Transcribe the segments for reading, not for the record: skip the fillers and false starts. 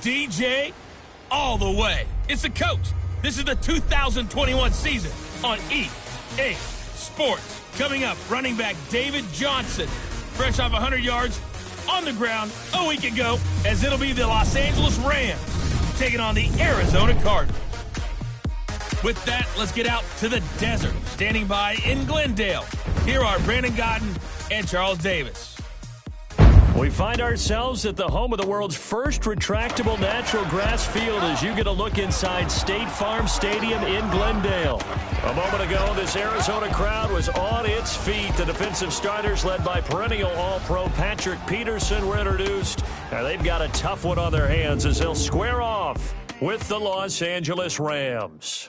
DJ all the way. It's the coach. This is the 2021 season on EA Sports. Coming up, running back David Johnson, fresh off 100 yards on the ground a week ago, as it'll be the Los Angeles Rams taking on the Arizona Cardinals. With that, let's get out to the desert. Standing by in Glendale, here are Brandon Godden and Charles Davis. We find ourselves at the home of the world's first retractable natural grass field as you get a look inside State Farm Stadium in Glendale. A moment ago, this Arizona crowd was on its feet. The defensive starters, led by perennial All-Pro Patrick Peterson, were introduced. Now they've got a tough one on their hands as they'll square off with the Los Angeles Rams.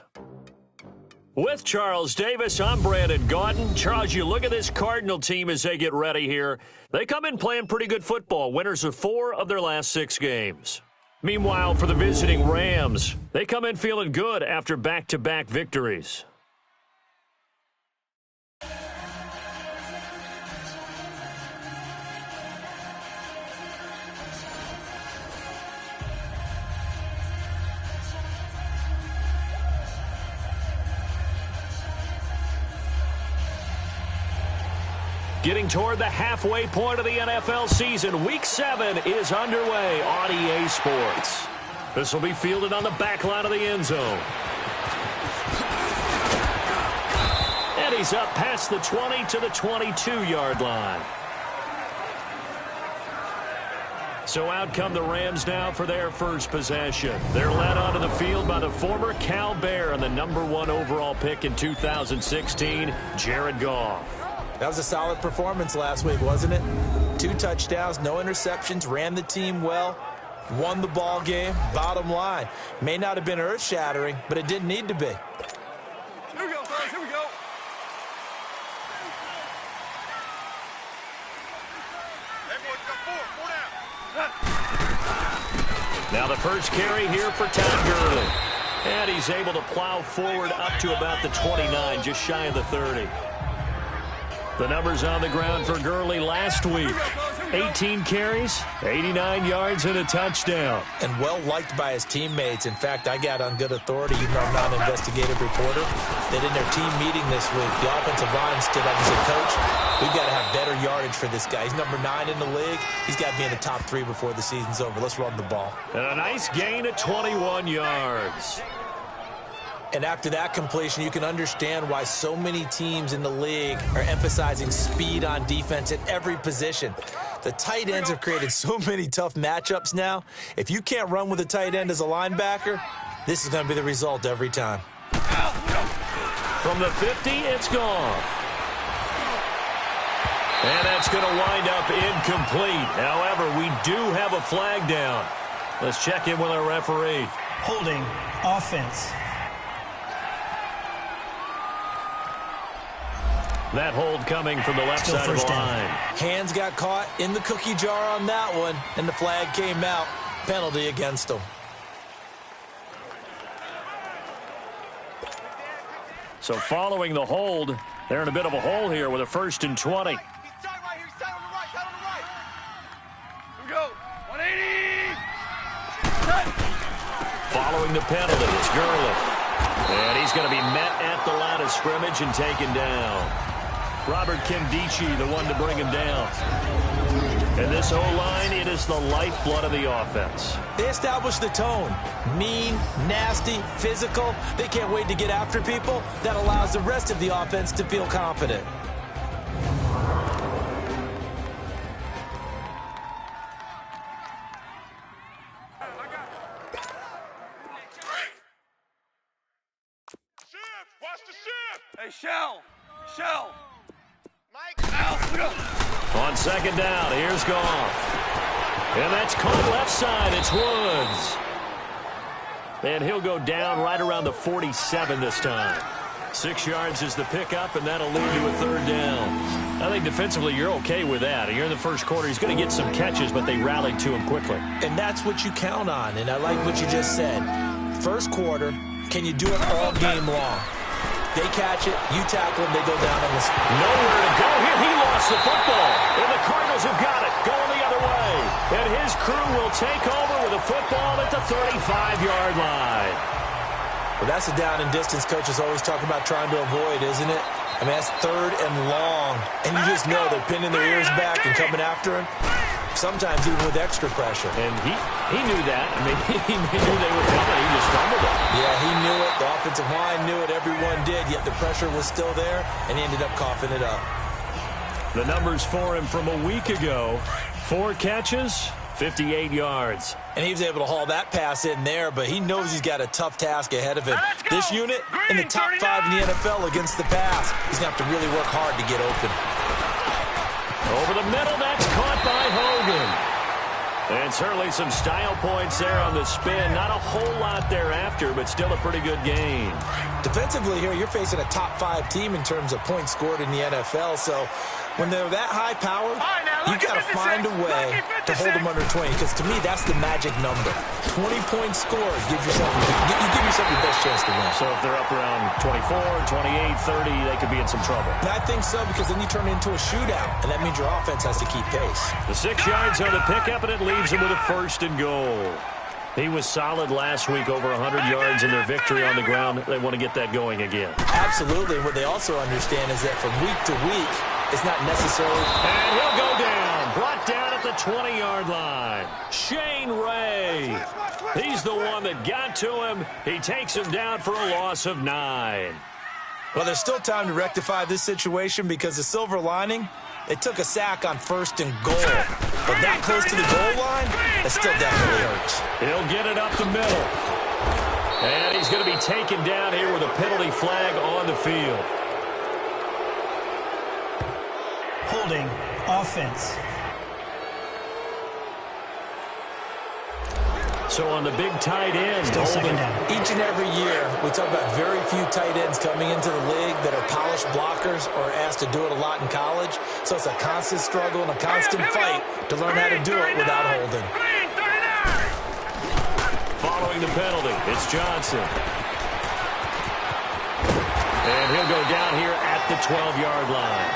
With Charles Davis, I'm Brandon Gaudin. Charles, you look at this Cardinal team as they get ready here. They come in playing pretty good football, winners of 4 of their last 6 games. Meanwhile, for the visiting Rams, they come in feeling good after back-to-back victories. Getting toward the halfway point of the NFL season, Week 7 is underway on EA Sports. This will be fielded on the back line of the end zone. And he's up past the 20 to the 22-yard line. So out come the Rams now for their first possession. They're led onto the field by the former Cal Bear and the #1 overall pick in 2016, Jared Goff. That was a solid performance last week, wasn't it? 2 touchdowns, no interceptions, ran the team well, won the ball game. Bottom line, may not have been earth-shattering, but it didn't need to be. Here we go, fellas, here we go. Hey, boys, got 4 down. Now the first carry here for Todd Gurley. And he's able to plow forward up to about the 29, just shy of the 30. The numbers on the ground for Gurley last week. 18 carries, 89 yards, and a touchdown. And well-liked by his teammates. In fact, I got on good authority, even though I'm not an investigative reporter, that in their team meeting this week, the offensive line stood up and said, Coach, we've got to have better yardage for this guy. He's number 9 in the league. He's got to be in the top 3 before the season's over. Let's run the ball. And a nice gain of 21 yards. And after that completion, you can understand why so many teams in the league are emphasizing speed on defense at every position. The tight ends have created so many tough matchups now. If you can't run with a tight end as a linebacker, this is going to be the result every time. From the 50, it's gone. And that's going to wind up incomplete. However, we do have a flag down. Let's check in with our referee. Holding offense. That hold coming from the left side of the line. Hands got caught in the cookie jar on that one, and the flag came out. Penalty against them. So following the hold, they're in a bit of a hole here with a 1st and 20. He's tight right here, he's tight on the right, tight on the right. Here we go, 180. Following the penalty, it's Gurley. And he's going to be met at the line of scrimmage and taken down. Robert Kimdichie, the one to bring him down. And this O-line, it is the lifeblood of the offense. They established the tone. Mean, nasty, physical. They can't wait to get after people. That allows the rest of the offense to feel confident. Hey, Shell. Mike. On 2nd down, here's Goff. And that's caught left side. It's Woods. And he'll go down right around the 47 this time. 6 yards is the pickup, and that'll lead to a 3rd down. I think defensively you're okay with that. Here in the first quarter, he's going to get some catches, but they rallied to him quickly. And that's what you count on, and I like what you just said. First quarter, can you do it all game long? They catch it, you tackle them, they go down on the spot. Nowhere to go here. He lost the football. And the Cardinals have got it. Going the other way. And his crew will take over with a football at the 35-yard line. Well, that's a down and distance coaches always talk about trying to avoid, isn't it? I mean, that's 3rd and long. And you just know they're pinning their ears back and coming after him. Sometimes even with extra pressure. And he knew that. I mean, he knew they were coming. He just fumbled it. Yeah, he knew it. The offensive line knew it. Everyone did. Yet the pressure was still there, and he ended up coughing it up. The numbers for him from a week ago. 4 catches, 58 yards. And he was able to haul that pass in there, but he knows he's got a tough task ahead of him. This unit in the top 5 in the NFL against the pass. He's going to have to really work hard to get open. Over the middle, that's caught by Hogan. And certainly some style points there on the spin. Not a whole lot thereafter, but still a pretty good game. Defensively here, you're facing a top 5 team in terms of points scored in the NFL, so when they're that high power, you've got to find a way to hold them under 20, because to me, that's the magic number. 20 points scored gives yourself your best chance to win. So if they're up around 24, 28, 30, they could be in some trouble. And I think so, because then you turn it into a shootout, and that means your offense has to keep pace. The 6 yards on the pickup, and it leaves them with a 1st and goal. He was solid last week, over 100 yards in their victory on the ground. They want to get that going again. Absolutely. What they also understand is that from week to week, it's not necessarily... And he'll go down. Brought down at the 20-yard line. Shane Ray. He's the one that got to him. He takes him down for a loss of 9. Well, there's still time to rectify this situation, because the silver lining, they took a sack on 1st and goal. But that close to the goal line, that still definitely hurts. He'll get it up the middle. And he's going to be taken down here with a penalty flag on the field. Holding offense. So on the big tight end, Second down. Each and every year, we talk about very few tight ends coming into the league that are polished blockers or asked to do it a lot in college. So it's a constant struggle and a constant fight to learn how to do it without holding. Following the penalty, it's Johnson. And he'll go down here at the 12-yard line.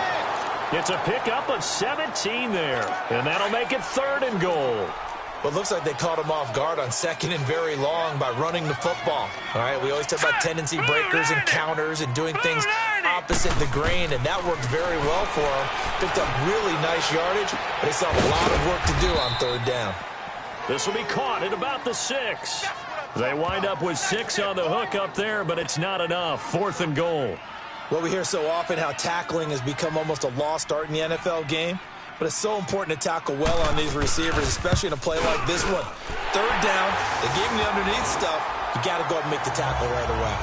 It's a pickup of 17 there, and that'll make it 3rd and goal. Well, it looks like they caught him off guard on 2nd and very long by running the football. All right, we always talk about tendency breakers and counters and doing things opposite the grain, and that worked very well for him. Picked up really nice yardage, but they still have a lot of work to do on 3rd down. This will be caught at about the 6. They wind up with 6 on the hook up there, but it's not enough. 4th and goal. Well, we hear so often how tackling has become almost a lost art in the NFL game. But it's so important to tackle well on these receivers, especially in a play like this one. 3rd down, they gave him the underneath stuff. You got to go up and make the tackle right away.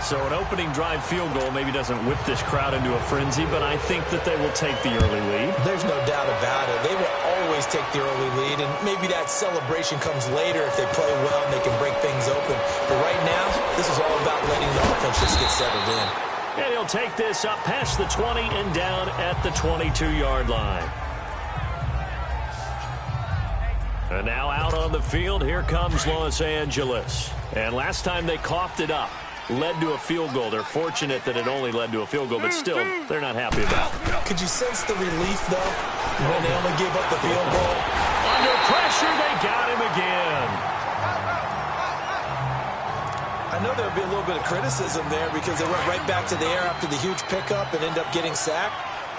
So an opening drive field goal maybe doesn't whip this crowd into a frenzy, but I think that they will take the early lead. There's no doubt about it. They will always take the early lead, and maybe that celebration comes later if they play well and they can break things open. But right now, this is all about letting the offense just get settled in. And he'll take this up past the 20 and down at the 22-yard line. And now out on the field, here comes Los Angeles. And last time they coughed it up, led to a field goal. They're fortunate that it only led to a field goal, but still, they're not happy about it. Could you sense the relief, though, when they only gave up the field goal? Under pressure, they got him again. I know there would be a little bit of criticism there because they went right back to the air after the huge pickup and end up getting sacked.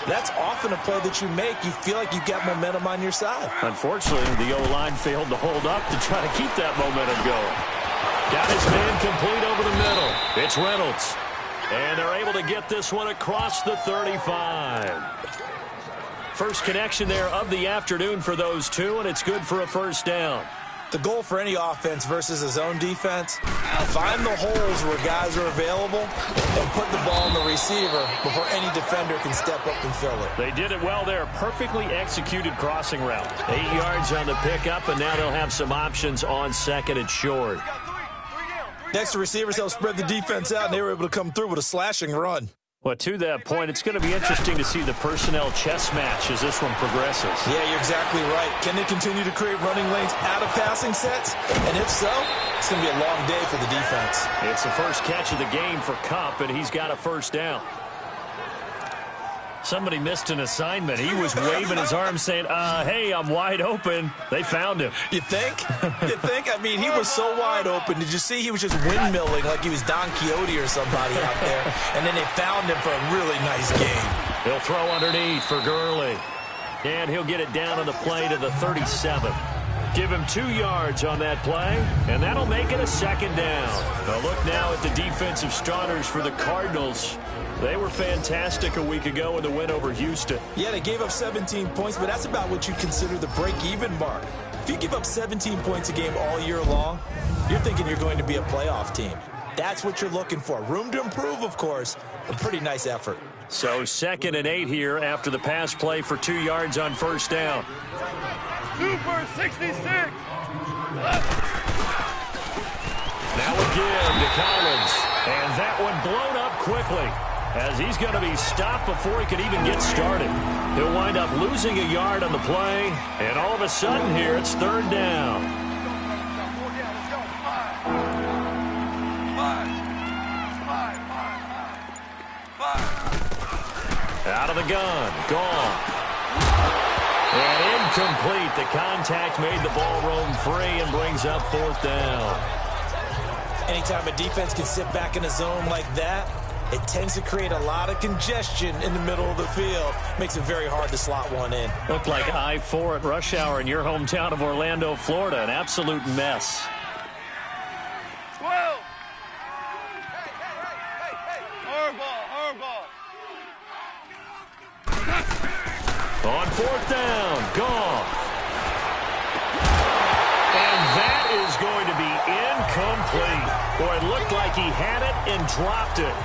That's often a play that you make. You feel like you've got momentum on your side. Unfortunately, the O-line failed to hold up to try to keep that momentum going. Got his man complete over the middle. It's Reynolds. And they're able to get this one across the 35. First connection there of the afternoon for those two, and it's good for a 1st down. The goal for any offense versus a zone defense, find the holes where guys are available and put the ball on the receiver before any defender can step up and fill it. They did it well there. Perfectly executed crossing route. 8 yards on the pickup, and now they'll have some options on 2nd and short. Next, the receivers help spread the defense out, and they were able to come through with a slashing run. Well, to that point, it's going to be interesting to see the personnel chess match as this one progresses. Yeah, you're exactly right. Can they continue to create running lanes out of passing sets? And if so, it's going to be a long day for the defense. It's the first catch of the game for Kupp, and he's got a 1st down. Somebody missed an assignment. He was waving his arm saying, hey, I'm wide open. They found him. You think? You think? I mean, he was so wide open. Did you see he was just windmilling like he was Don Quixote or somebody out there? And then they found him for a really nice game. He'll throw underneath for Gurley. And he'll get it down on the play to the 37. Give him 2 yards on that play, and that'll make it a second down. A look now at the defensive starters for the Cardinals. They were fantastic a week ago in the win over Houston. Yeah, they gave up 17 points, but that's about what you consider the break-even mark. If you give up 17 points a game all year long, you're thinking you're going to be a playoff team. That's what you're looking for. Room to improve, of course, a pretty nice effort. So 2nd and 8 here after the pass play for 2 yards on first down. Super 66. Now again to Collins. And that one blown up quickly as he's going to be stopped before he can even get started. He'll wind up losing a yard on the play. And all of a sudden here, it's 3rd down. Out of the gun. Gone. And incomplete. The contact made the ball roam free and brings up 4th down. Anytime a defense can sit back in a zone like that, it tends to create a lot of congestion in the middle of the field. Makes it very hard to slot one in. Looked like I-4 at rush hour in your hometown of Orlando, Florida. An absolute mess. 12. Hardball. On 4th down, Goff. And that is going to be incomplete. Boy, it looked like he had it and dropped it.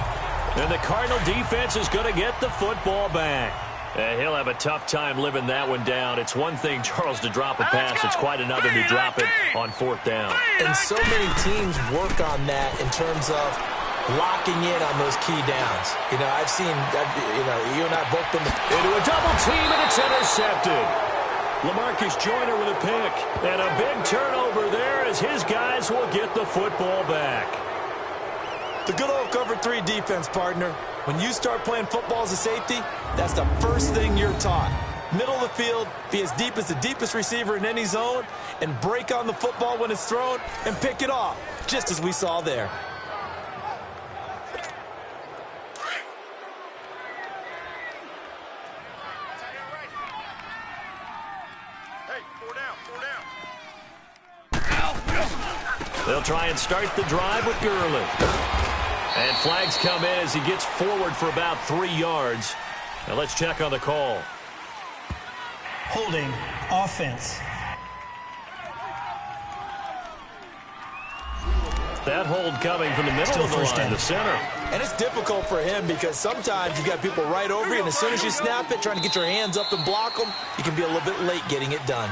And the Cardinal defense is going to get the football back. He'll have a tough time living that one down. It's one thing, Charles, to drop a pass. It's quite another to drop it on 4th down. And so many teams work on that in terms of locking in on those key downs. You know, I've seen, you and I both been into a double team, and it's intercepted. LaMarcus Joyner with a pick. And a big turnover there as his guys will get the football back. The good old cover 3 defense, partner. When you start playing football as a safety, that's the first thing you're taught. Middle of the field, be as deep as the deepest receiver in any zone, and break on the football when it's thrown and pick it off, just as we saw there. They'll try and start the drive with Gurley. And flags come in as he gets forward for about 3 yards. Now let's check on the call. Holding offense. That hold coming from the middle of the line, the center. And it's difficult for him because sometimes you got people right over you, and as soon as you snap it, trying to get your hands up and block them, you can be a little bit late getting it done.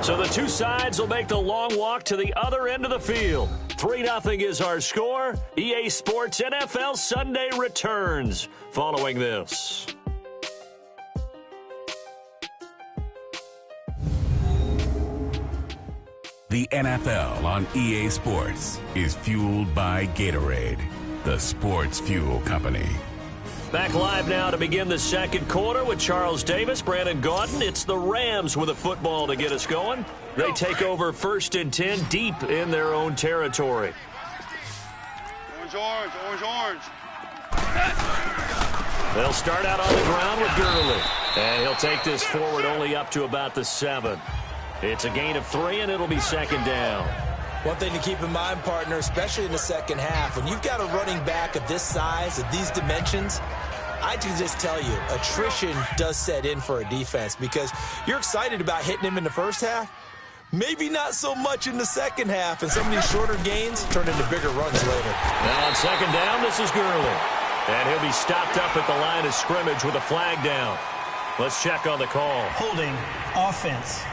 So the two sides will make the long walk to the other end of the field. 3-0 is our score. EA Sports NFL Sunday returns following this. The NFL on EA Sports is fueled by Gatorade, the sports fuel company. Back live now to begin the second quarter with Charles Davis, Brandon Gaudin. It's the Rams with a football to get us going. They take over 1st and 10 deep in their own territory. Orange. They'll start out on the ground with Gurley. And he'll take this forward only up to about the 7. It's a gain of 3, and it'll be 2nd down. One thing to keep in mind, partner, especially in the second half, when you've got a running back of this size, of these dimensions, I can just tell you, attrition does set in for a defense because you're excited about hitting him in the first half, maybe not so much in the second half, and some of these shorter gains turn into bigger runs later. Now on 2nd down, this is Gurley. And he'll be stopped up at the line of scrimmage with a flag down. Let's check on the call. Holding offense.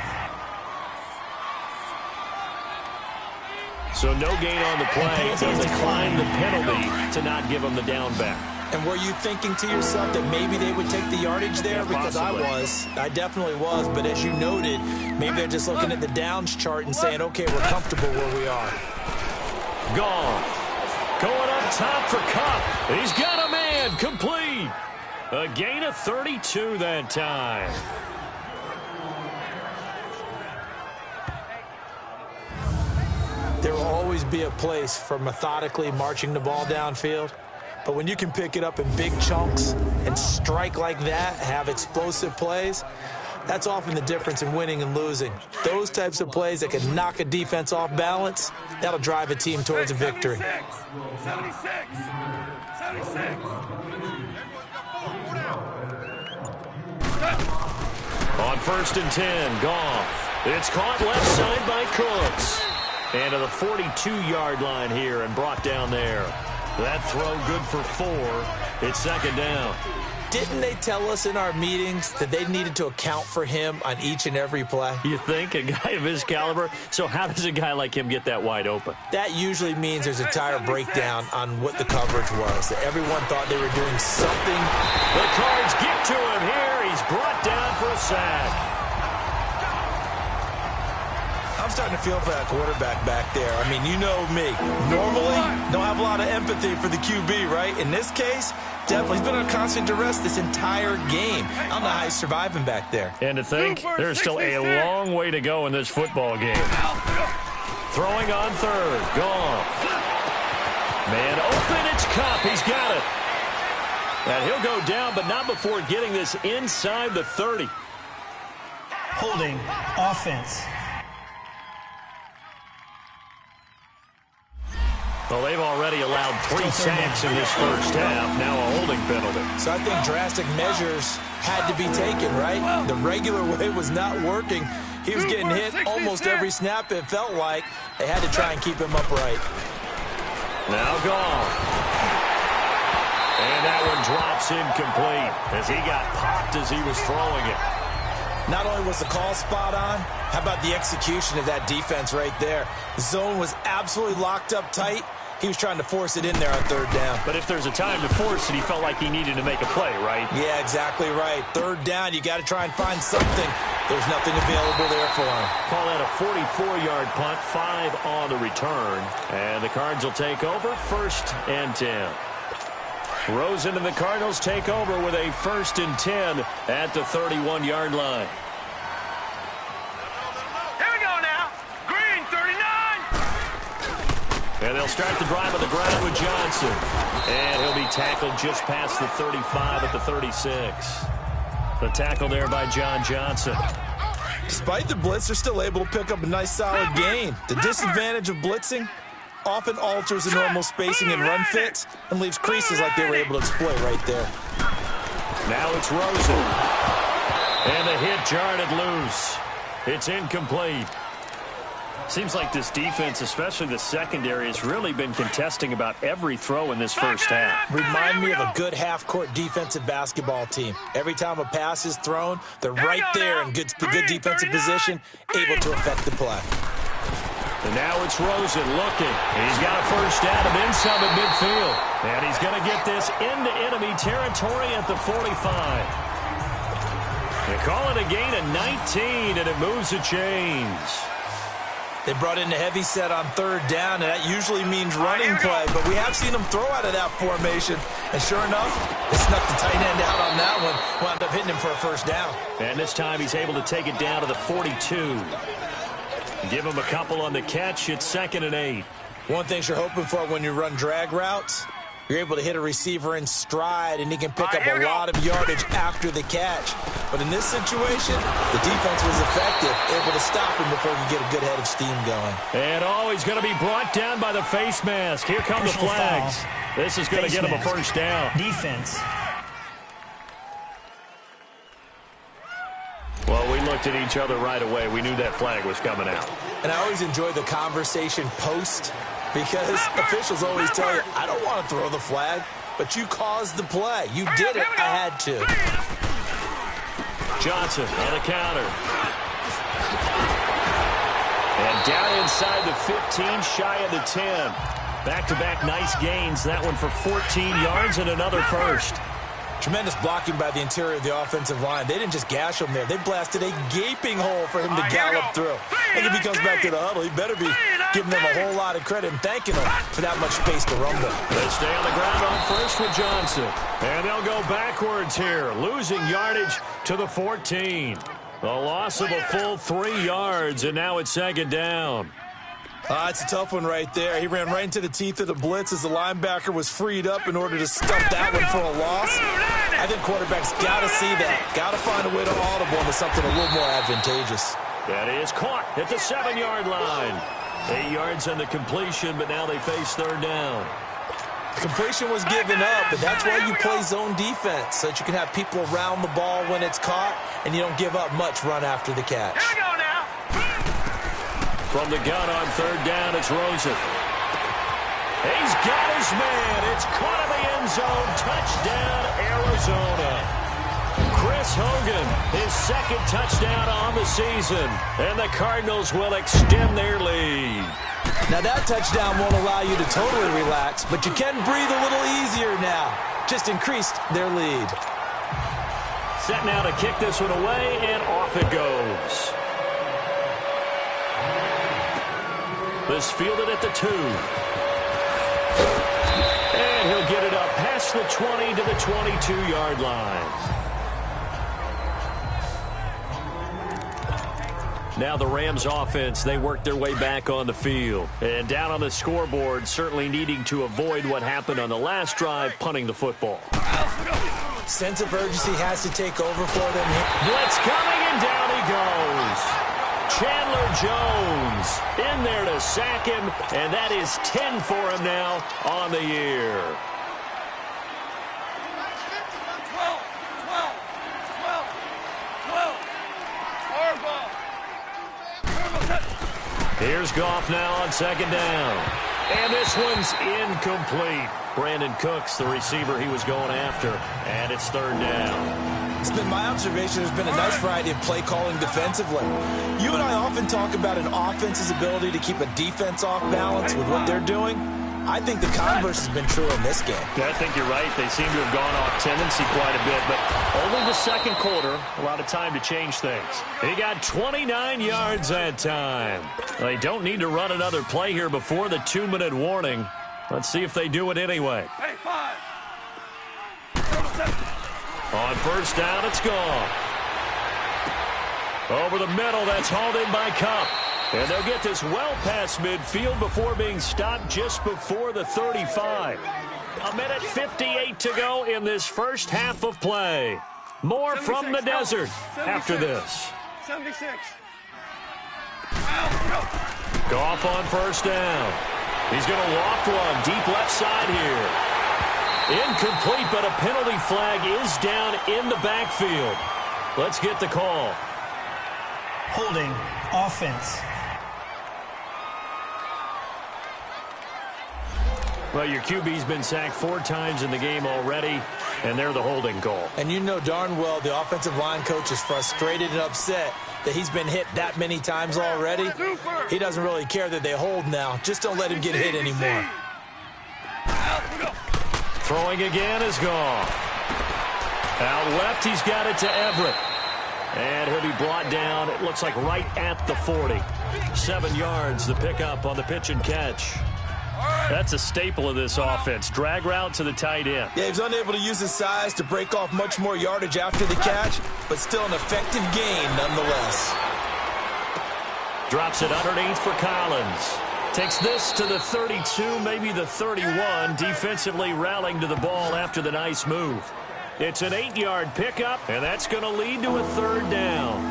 So no gain on the play. They'll decline the penalty to not give him the down back. And were you thinking to yourself that maybe they would take the yardage there? Because possibly. I definitely was. But as you noted, maybe they're just looking at the downs chart and saying, okay, we're comfortable where we are. Gone. Going up top for Kupp. He's got a man complete. A gain of 32 that time. There will always be a place for methodically marching the ball downfield. But when you can pick it up in big chunks and strike like that, have explosive plays, that's often the difference in winning and losing. Those types of plays that can knock a defense off balance, that'll drive a team towards a victory. 76. On 1st and 10, Goff. It's caught left side by Cooks. And to the 42-yard line here and brought down there. That throw good for 4. It's 2nd down. Didn't they tell us in our meetings that they needed to account for him on each and every play? You think? A guy of his caliber? So how does a guy like him get that wide open? That usually means there's a tire breakdown on what the coverage was. That everyone thought they were doing something. The Cards get to him here. He's brought down for a sack. I'm starting to feel for that quarterback back there. I mean, you know me. Normally, don't have a lot of empathy for the QB, right? In this case, definitely. He's been on constant duress this entire game. I don't know how he's surviving back there. And to think, there's still a long way to go in this football game. Throwing on 3rd. Goff. Man open, it's Kupp. He's got it. And he'll go down, but not before getting this inside the 30. Holding offense. Well, they've already allowed 3 sacks in this first half. Now a holding penalty. So I think drastic measures had to be taken, right? The regular way was not working. He was getting hit almost every snap, it felt like. They had to try and keep him upright. Now Goff. And that one drops incomplete as he got popped as he was throwing it. Not only was the call spot on, how about the execution of that defense right there? The zone was absolutely locked up tight. He was trying to force it in there on 3rd down. But if there's a time to force it, he felt like he needed to make a play, right? Yeah, exactly right. 3rd down, you got to try and find something. There's nothing available there for him. Call that a 44-yard punt, 5 on the return. And the Cards will take over 1st and 10. Rosen and the Cardinals take over with a 1st and 10 at the 31-yard line. Here we go now. Green, 39. And they'll start the drive on the ground with Johnson. And he'll be tackled just past the 35 at the 36. The tackle there by John Johnson. Despite the blitz, they're still able to pick up a nice solid gain. The disadvantage of blitzing often alters the normal spacing and run fits and leaves creases like they were able to exploit right there. Now it's Rosen. And the hit jarred it loose. It's incomplete. Seems like this defense, especially the secondary, has really been contesting about every throw in this first half. Remind me of a good half-court defensive basketball team. Every time a pass is thrown, they're right there in good defensive position, able to affect the play. And now it's Rosen looking. He's got a first down of inside the midfield. And he's going to get this into enemy territory at the 45. They call it a gain of 19, and it moves the chains. They brought in a heavy set on 3rd down, and that usually means running play, but we have seen them throw out of that formation. And sure enough, they snuck the tight end out on that one, wound up hitting him for a first down. And this time he's able to take it down to the 42. Give him a couple on the catch. It's 2nd and 8. One thing you're hoping for when you run drag routes, you're able to hit a receiver in stride, and he can pick up a lot of yardage after the catch. But in this situation, the defense was effective, able to stop him before he could get a good head of steam going. And he's going to be brought down by the face mask. Here come the flags. This is going to get him a first down. Defense. Well, we looked at each other right away. We knew that flag was coming out. And I always enjoy the conversation post, because officials always tell you, I don't want to throw the flag, but you caused the play. You did it. I had to. Johnson on the counter. And down inside the 15, shy of the 10. Back-to-back nice gains. That one for 14 yards and another first. Tremendous blocking by the interior of the offensive line. They didn't just gash him there. They blasted a gaping hole for him to gallop through. And if he comes back to the huddle, he better be giving them a whole lot of credit and thanking them for that much space to rumble. They stay on the ground on first with Johnson. And they'll go backwards here, losing yardage to the 14. A loss of a full 3 yards, and now it's second down. It's a tough one right there. He ran right into the teeth of the blitz as the linebacker was freed up in order to stump that one for a loss. I think quarterbacks got to see that. Got to find a way to audible into something a little more advantageous. That is caught at the 7-yard line. 8 yards on the completion, but now they face third down. Completion was given up, but that's why you play zone defense, so that you can have people around the ball when it's caught, and you don't give up much run after the catch. Here we go now. From the gun on third down, it's Rosen. He's got his man. It's caught in the end zone. Touchdown, Arizona. Chris Hogan, his second touchdown on the season, and the Cardinals will extend their lead. Now that touchdown won't allow you to totally relax, but you can breathe a little easier now. Just increased their lead. Set now to kick this one away, and off it goes. This fielded at the 2. And he'll get it up past the 20 to the 22-yard line. Now the Rams offense, they work their way back on the field. And down on the scoreboard, certainly needing to avoid what happened on the last drive, punting the football. Sense of urgency has to take over for them. Blitz coming, and down he goes. Chandler Jones in there to sack him, and that is 10 for him now on the year. 12. Here's Goff now on second down. And this one's incomplete. Brandon Cooks, the receiver he was going after, and it's third down. It's been my observation there's been a nice variety of play calling defensively. You and I often talk about an offense's ability to keep a defense off balance with what they're doing. I think the converse has been true in this game. Yeah, I think you're right. They seem to have gone off tendency quite a bit, but only the second quarter, a lot of time to change things. He got 29 yards that time. They don't need to run another play here before the 2-minute warning. Let's see if they do it anyway. Hey, 5. On first down, it's gone. Over the middle, that's hauled in by Kupp. And they'll get this well past midfield before being stopped just before the 35. 1:58 to go in this first half of play. More from the desert after this. 76. Goff on first down. He's going to loft one deep left side here. Incomplete, but a penalty flag is down in the backfield. Let's get the call. Holding offense. Well, your QB's been sacked 4 times in the game already, and they're the holding call. And you know darn well the offensive line coach is frustrated and upset that he's been hit that many times already. He doesn't really care that they hold now. Just don't let him get hit anymore. Throwing again is Goff. Out left, he's got it to Everett. And he'll be brought down, it looks like right at the 40. 7 yards, the pickup on the pitch and catch. That's a staple of this offense. Drag route to the tight end. Yeah, he's unable to use his size to break off much more yardage after the catch, but still an effective gain nonetheless. Drops it underneath for Collins. Takes this to the 32, maybe the 31, defensively rallying to the ball after the nice move. It's an 8-yard pickup, and that's going to lead to a third down.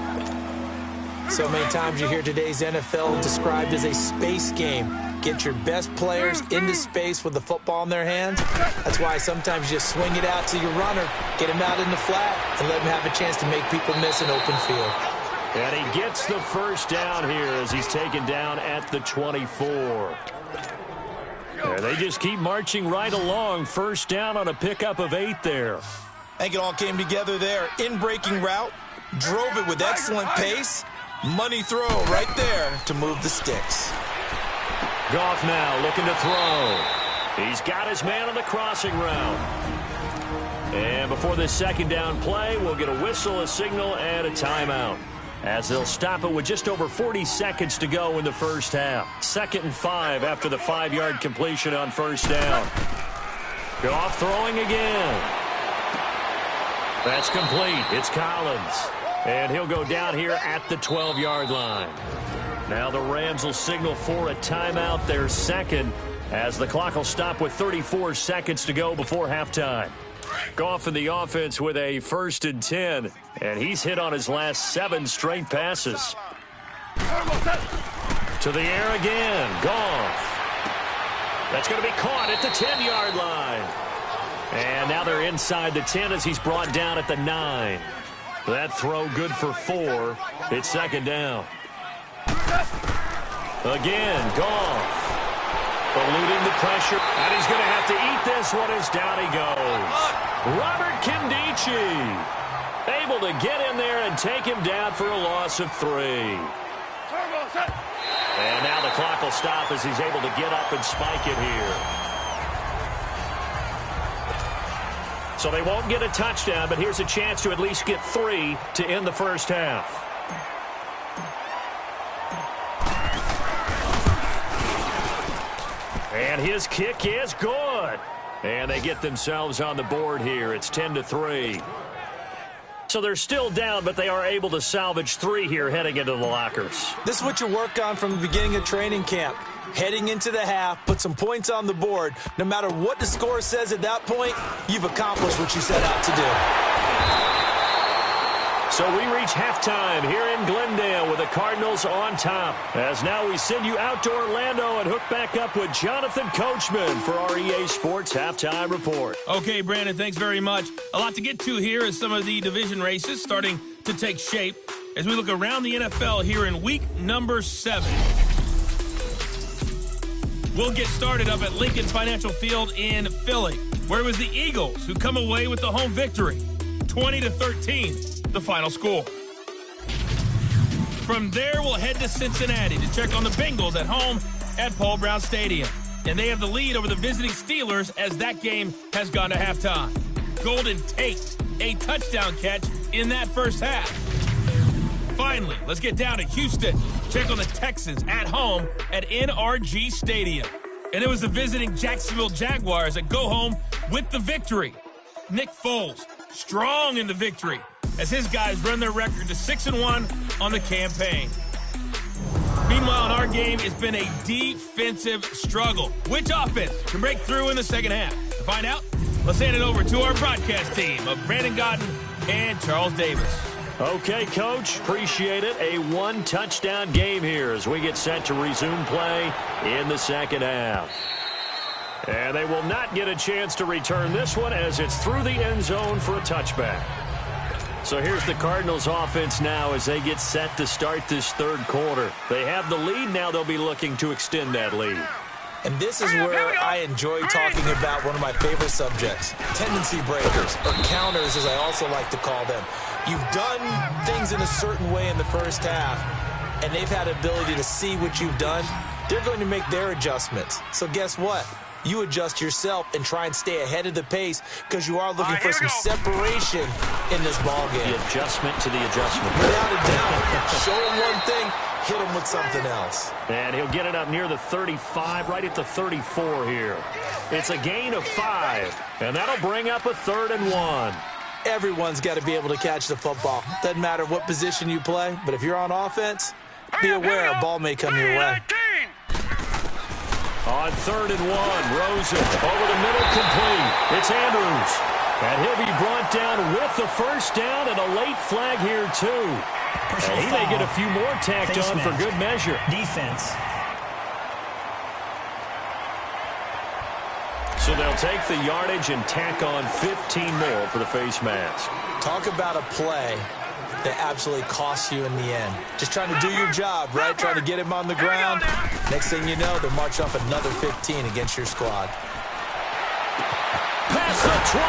So many times you hear today's NFL described as a space game. Get your best players into space with the football in their hands. That's why sometimes you just swing it out to your runner, get him out in the flat, and let him have a chance to make people miss an open field. And he gets the first down here as he's taken down at the 24. Yeah, they just keep marching right along. First down on a pickup of 8 there. I think it all came together there. In-breaking route, drove it with excellent pace. Money throw right there to move the sticks. Goff now looking to throw. He's got his man on the crossing route. And before this second down play, we'll get a whistle, a signal, and a timeout. as they'll stop it with just over 40 seconds to go in the first half. 2nd and 5 after the 5-yard completion on first down. Goff throwing again. That's complete. It's Collins. And he'll go down here at the 12-yard line. Now the Rams will signal for a timeout, their second, as the clock will stop with 34 seconds to go before halftime. Goff in the offense with a 1st and 10, and he's hit on his last 7 straight passes. To the air again. Goff. That's going to be caught at the 10-yard line. And now they're inside the 10 as he's brought down at the 9. That throw good for 4. It's 2nd down. Again, Goff. Eluding the pressure, and he's going to have to eat this one as down he goes. Robert Kindici able to get in there and take him down for a loss of 3. And now the clock will stop as he's able to get up and spike it here. So they won't get a touchdown, but here's a chance to at least get 3 to end the first half. And his kick is good. And they get themselves on the board here. It's 10-3. So they're still down, but they are able to salvage 3 here heading into the lockers. This is what you work on from the beginning of training camp. Heading into the half, put some points on the board. No matter what the score says at that point, you've accomplished what you set out to do. So we reach halftime here in Glendale with the Cardinals on top. As now we send you out to Orlando and hook back up with Jonathan Coachman for our EA Sports Halftime Report. Okay, Brandon, thanks very much. A lot to get to here as some of the division races starting to take shape as we look around the NFL here in week number 7. We'll get started up at Lincoln Financial Field in Philly, where it was the Eagles who come away with the home victory, 20-13. The final score. From there, we'll head to Cincinnati to check on the Bengals at home at Paul Brown Stadium. And they have the lead over the visiting Steelers as that game has gone to halftime. Golden Tate, a touchdown catch in that first half. Finally, let's get down to Houston. Check on the Texans at home at NRG Stadium. And it was the visiting Jacksonville Jaguars that go home with the victory. Nick Foles, strong in the victory, as his guys run their record to 6-1 on the campaign. Meanwhile, in our game, it's been a defensive struggle. Which offense can break through in the second half? To find out, let's hand it over to our broadcast team of Brandon Godden and Charles Davis. Okay, Coach, appreciate it. A 1-touchdown game here as we get set to resume play in the second half. And they will not get a chance to return this one as it's through the end zone for a touchback. So here's the Cardinals offense now as they get set to start this third quarter. They have the lead. Now they'll be looking to extend that lead. And this is where I enjoy talking about one of my favorite subjects, tendency breakers, or counters as I also like to call them. You've done things in a certain way in the first half, and they've had the ability to see what you've done. They're going to make their adjustments. So guess what? You adjust yourself and try and stay ahead of the pace because you are looking for some separation in this ballgame. The adjustment to the adjustment. Without a doubt. Show him one thing, hit him with something else. And he'll get it up near the 35, right at the 34 here. It's a gain of 5, and that'll bring up a 3rd and 1. Everyone's got to be able to catch the football. Doesn't matter what position you play, but if you're on offense, be aware a ball may come your way. On 3rd and 1, Rosen over the middle, complete. It's Andrews. And he'll be brought down with the first down and a late flag here, too. And he may get a few more tacked on for good measure. Defense. So they'll take the yardage and tack on 15 more for the face mask. Talk about a play that absolutely costs you in the end. Just trying to do your job, right? Trying to get him on the ground. Next thing you know, they'll march off another 15 against your squad. Past the 20.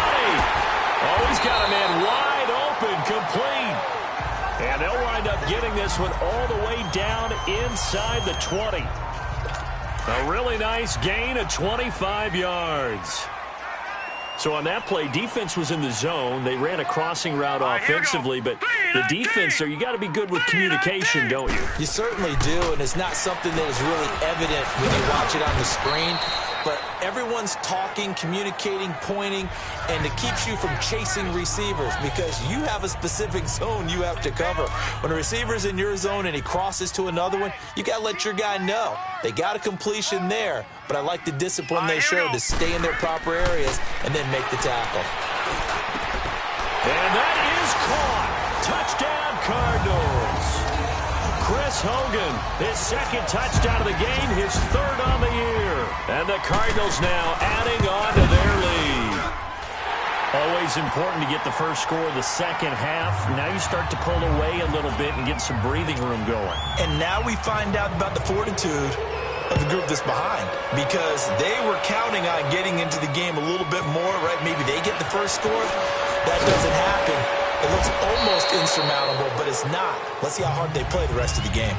Oh, he's got a man wide open, complete. And they'll wind up getting this one all the way down inside the 20. A really nice gain of 25 yards. So on that play, defense was in the zone. They ran a crossing route offensively, but The defense, so you got to be good with communication, don't you? You certainly do, and it's not something that is really evident when you watch it on the screen. But everyone's talking, communicating, pointing, and it keeps you from chasing receivers because you have a specific zone you have to cover. When a receiver's in your zone and he crosses to another one, you got to let your guy know. They got a completion there, but I like the discipline they showed to stay in their proper areas and then make the tackle. And that is caught. Touchdown, Cardinals. Chris Hogan, his second touchdown of the game, his third on the year. And the Cardinals now adding on to their lead. Always important to get the first score of the second half. Now you start to pull away a little bit and get some breathing room going. And now we find out about the fortitude of the group that's behind because they were counting on getting into the game a little bit more, right? Maybe they get the first score. That doesn't happen. It looks almost insurmountable, but it's not. Let's see how hard they play the rest of the game.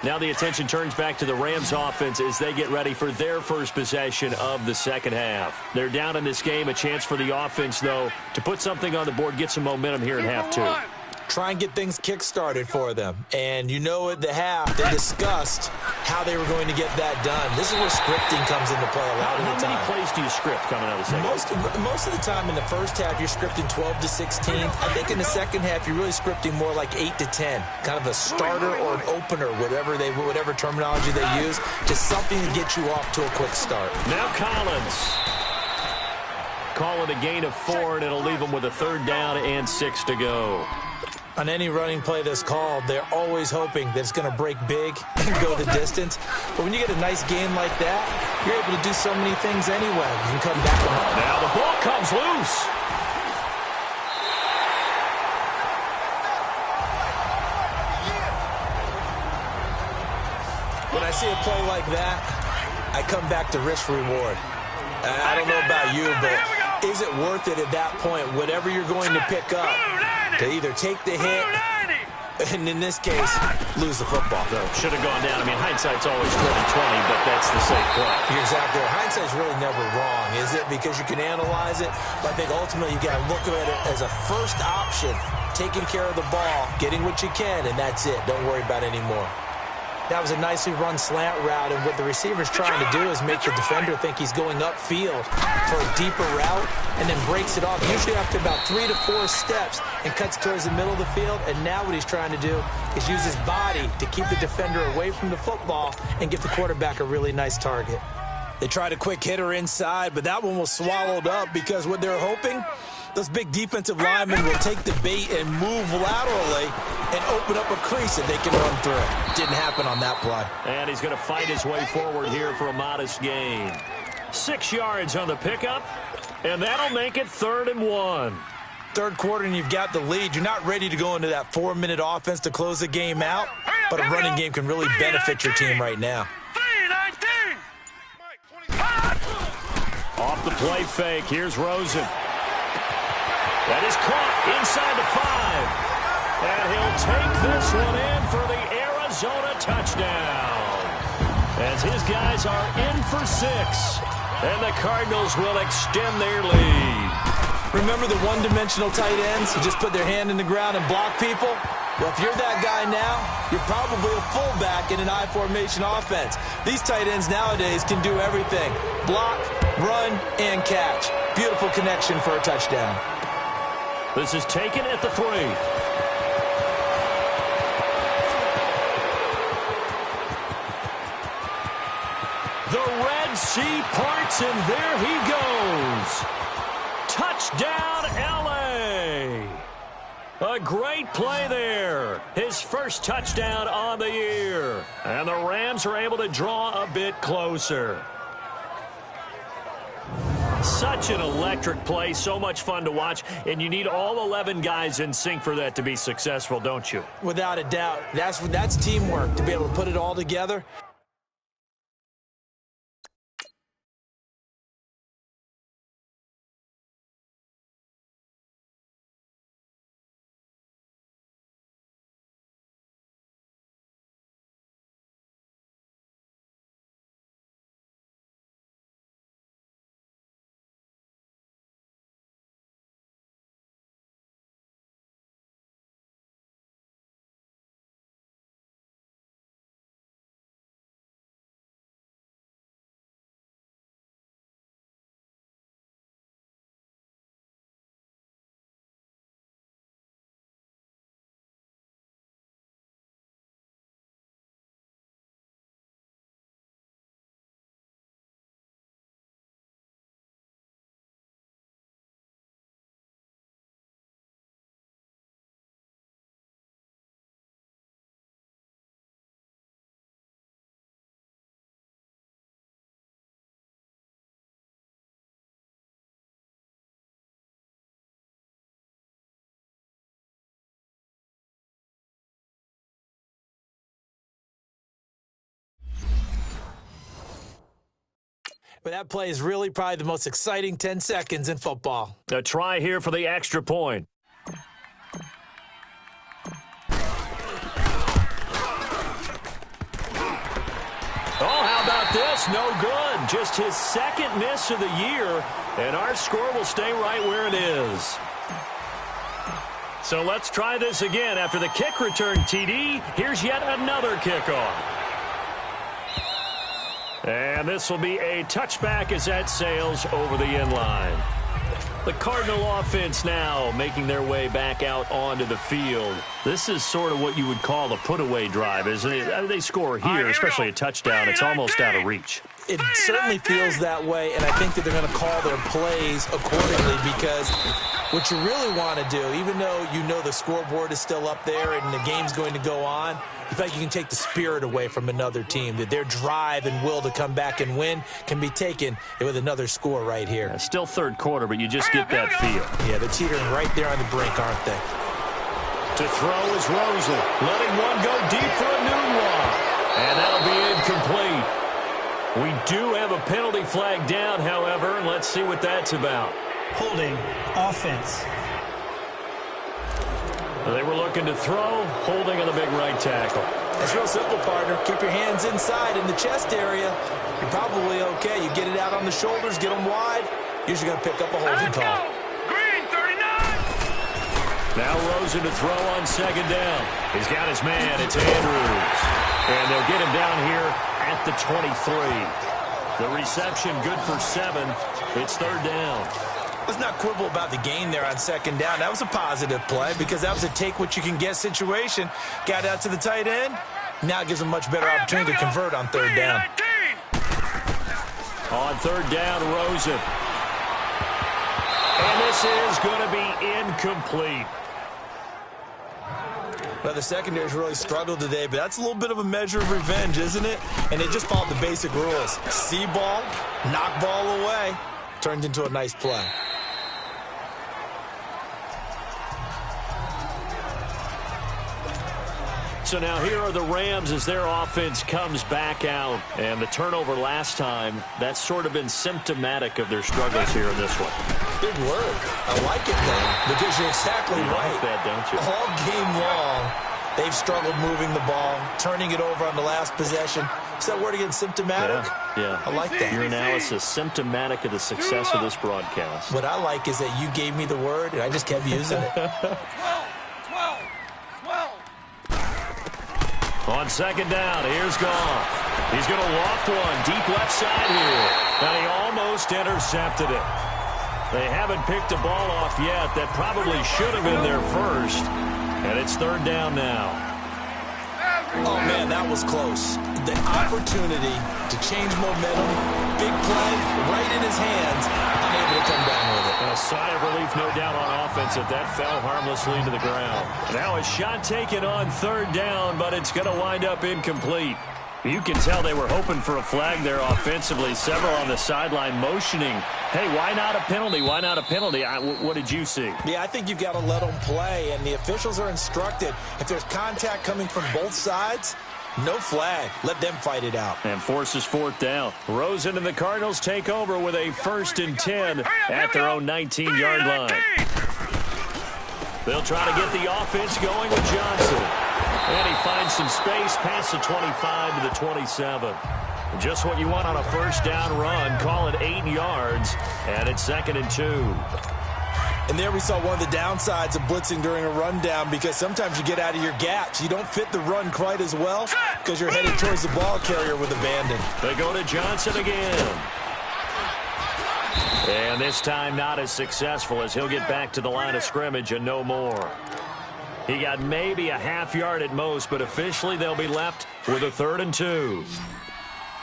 Now the attention turns back to the Rams offense as they get ready for their first possession of the second half. They're down in this game. A chance for the offense, though, to put something on the board, get some momentum here in half two. Try and get things kick-started for them. And you know at the half, they discussed how they were going to get that done. This is where scripting comes into play a lot of the time. How many plays do you script coming out of the second? Most of the time in the first half, you're scripting 12 to 16. I think in the second half, you're really scripting more like 8 to 10. Kind of a starter or an opener, whatever terminology they use. Just something to get you off to a quick start. Now Collins. Call it a gain of 4, and it'll leave them with a third down and 6 to go. On any running play that's called, they're always hoping that it's going to break big and go the distance. But when you get a nice game like that, you're able to do so many things anyway. You can come back and now the ball comes loose. When I see a play like that, I come back to risk-reward. I don't know about you, but is it worth it at that point, whatever you're going to pick up, to either take the hit, and in this case, lose the football? So should have gone down. I mean, hindsight's always 20/20, but that's the safe play. You're exactly right. Hindsight's really never wrong, is it? Because you can analyze it, but I think ultimately you got to look at it as a first option, taking care of the ball, getting what you can, and that's it. Don't worry about it anymore. That was a nicely run slant route, and what the receiver's trying to do is make the defender think he's going upfield for a deeper route and then breaks it off, usually after about 3 to 4 steps, and cuts towards the middle of the field. And now what he's trying to do is use his body to keep the defender away from the football and give the quarterback a really nice target. They tried a quick hitter inside, but that one was swallowed up because what they're hoping, those big defensive linemen will take the bait and move laterally and open up a crease that they can run through. Didn't happen on that play. And he's going to fight his way forward here for a modest gain. 6 yards on the pickup, and that'll make it 3rd and 1. Third quarter and you've got the lead. You're not ready to go into that 4-minute offense to close the game out, but a running game can really benefit your team right now. Off the play fake, here's Rosen. That is caught inside the 5. And he'll take this one in for the Arizona touchdown. As his guys are in for 6. And the Cardinals will extend their lead. Remember the one-dimensional tight ends who just put their hand in the ground and block people? Well, if you're that guy now, you're probably a fullback in an I-formation offense. These tight ends nowadays can do everything. Block, run, and catch. Beautiful connection for a touchdown. This is taken at the 3. The Red Sea parts, and there he goes. Touchdown, L.A. A great play there. His first touchdown on the year. And the Rams are able to draw a bit closer. Such an electric play, so much fun to watch, and you need all 11 guys in sync for that to be successful, don't you? Without a doubt. That's teamwork, to be able to put it all together. But that play is really probably the most exciting 10 seconds in football. A try here for the extra point. Oh, how about this? No good. Just his second miss of the year, and our score will stay right where it is. So let's try this again. After the kick return TD, here's yet another kickoff. And this will be a touchback as that sails over the end line. The Cardinal offense now making their way back out onto the field. This is sort of what you would call a put-away drive, isn't it? They score here, especially a touchdown. It's almost out of reach. It certainly feels that way, and I think that they're going to call their plays accordingly because what you really want to do, even though you know the scoreboard is still up there and the game's going to go on, you feel like you can take the spirit away from another team, that their drive and will to come back and win can be taken with another score right here. Yeah, still third quarter, but you just get that feel. Yeah, they're teetering right there on the brink, aren't they? To throw is Rosen, letting one go deep for a new one. And that'll be incomplete. We do have a penalty flag down, however, and let's see what that's about. Holding offense. They were looking to throw, holding on the big right tackle. It's real simple, partner. Keep your hands inside in the chest area. You're probably okay. You get it out on the shoulders, get them wide. Usually going to pick up a holding call. Green, 39. Now Rosen to throw on second down. He's got his man. It's Andrews. And they'll get him down here at the 23. The reception good for 7. It's third down. Let's not quibble about the gain there on second down. That was a positive play because that was a take-what-you-can-get situation. Got out to the tight end. Now it gives them a much better opportunity to convert on third down. On third down, Rosen. And this is going to be incomplete. Well, the secondary's really struggled today, but that's a little bit of a measure of revenge, isn't it? And they just followed the basic rules. See ball, knock ball away. Turned into a nice play. So now here are the Rams as their offense comes back out. And the turnover last time, that's sort of been symptomatic of their struggles here in this one. Big word. I like it, though, because you're exactly right. Like that, don't you? All game long, they've struggled moving the ball, turning it over on the last possession. Is that word again, symptomatic? Yeah. I like that. Your analysis, symptomatic of the success of this broadcast. What I like is that you gave me the word, and I just kept using it. 12. On second down, here's Goff. He's going to loft one deep left side here. And he almost intercepted it. They haven't picked a ball off yet. That probably should have been their first. And it's third down now. Oh, man, that was close. The opportunity to change momentum, big play, right in his hands, unable to come down with it. And a sigh of relief, no doubt, on offense if that fell harmlessly to the ground. Now a shot taken on third down, but it's going to wind up incomplete. You can tell they were hoping for a flag there offensively. Several on the sideline motioning, hey, why not a penalty? Why not a penalty? What did you see? Yeah, I think you've got to let them play, and the officials are instructed. If there's contact coming from both sides, no flag. Let them fight it out. And forces fourth down. Rosen and the Cardinals take over with a 1st and 10 at their own 19-yard line. They'll try to get the offense going with Johnson. And he finds some space past the 25 to the 27. Just what you want on a first down run. Call it 8 yards, and it's 2nd and 2. And there we saw one of the downsides of blitzing during a rundown because sometimes you get out of your gaps. You don't fit the run quite as well because you're headed towards the ball carrier with abandon. They go to Johnson again. And this time not as successful as he'll get back to the line of scrimmage and no more. He got maybe a half yard at most, but officially they'll be left with a 3rd and 2.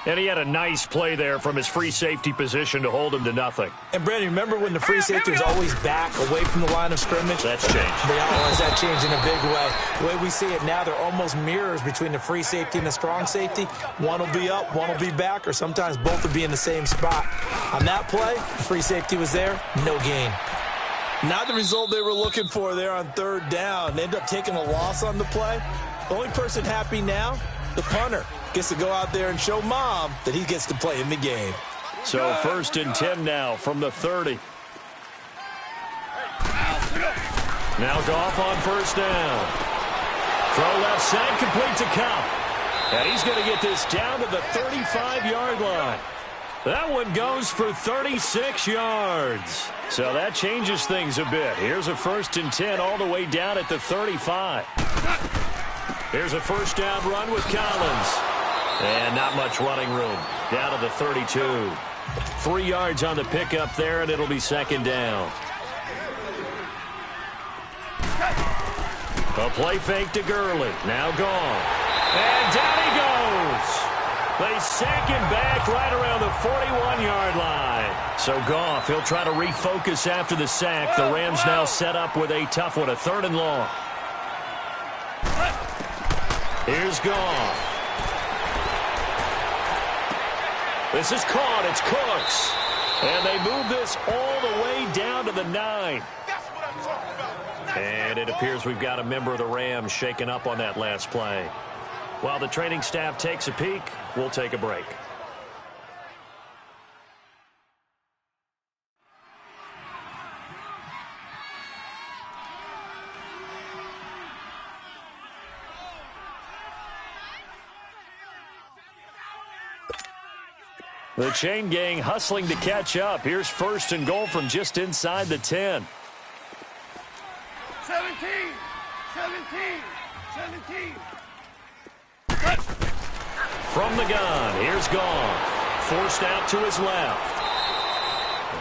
And he had a nice play there from his free safety position to hold him to nothing. And, Brandon, remember when the free safety was always back away from the line of scrimmage? That's changed. That changed in a big way. The way we see it now, they're almost mirrors between the free safety and the strong safety. One will be up, one will be back, or sometimes both will be in the same spot. On that play, the free safety was there, no gain. Not the result they were looking for there on third down. They ended up taking a loss on the play. The only person happy now, the punter, gets to go out there and show mom that he gets to play in the game. So 1st and 10 now from the 30. Now Goff on 1st down. Throw left side, complete to Cup. And he's going to get this down to the 35-yard line. That one goes for 36 yards. So that changes things a bit. Here's a 1st and 10 all the way down at the 35. Here's a 1st down run with Collins. And not much running room. Down to the 32. 3 yards on the pickup there, and it'll be 2nd down. A play fake to Gurley. Now gone. And down he goes. They sack him back right around the 41-yard line. So Goff, he'll try to refocus after the sack. The Rams now set up with a tough one, a 3rd and long. Here's Goff. This is caught. It's Cooks. And they move this all the way down to the 9. And it appears we've got a member of the Rams shaken up on that last play. While the training staff takes a peek, we'll take a break. The chain gang hustling to catch up. Here's 1st and goal from just inside the 10. 17. 17. From the gun, here's Goff. Forced out to his left.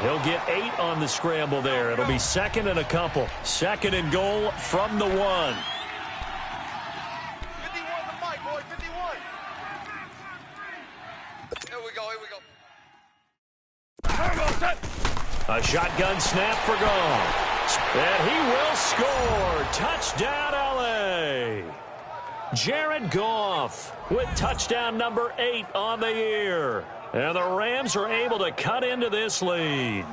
He'll get 8 on the scramble there. It'll be 2nd and a couple. 2nd and goal from the 1. 51 the mic, boy. 51. Here we go. A shotgun snap for Goff. And he will score. Touchdown, L.A. Jared Goff with touchdown number 8 on the year. And the Rams are able to cut into this lead.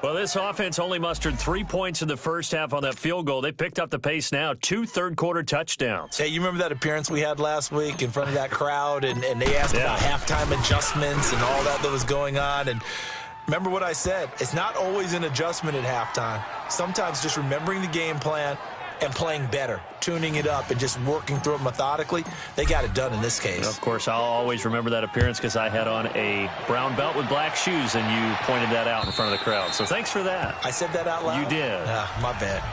Well, this offense only mustered 3 points in the first half on that field goal. They picked up the pace now. 2 third-quarter touchdowns. Hey, you remember that appearance we had last week in front of that crowd, and they asked about halftime adjustments and all that was going on, and remember what I said. It's not always an adjustment at halftime. Sometimes just remembering the game plan and playing better, tuning it up and just working through it methodically. They got it done in this case. Of course, I'll always remember that appearance because I had on a brown belt with black shoes, and you pointed that out in front of the crowd. So thanks for that. I said that out loud? You did. My bad.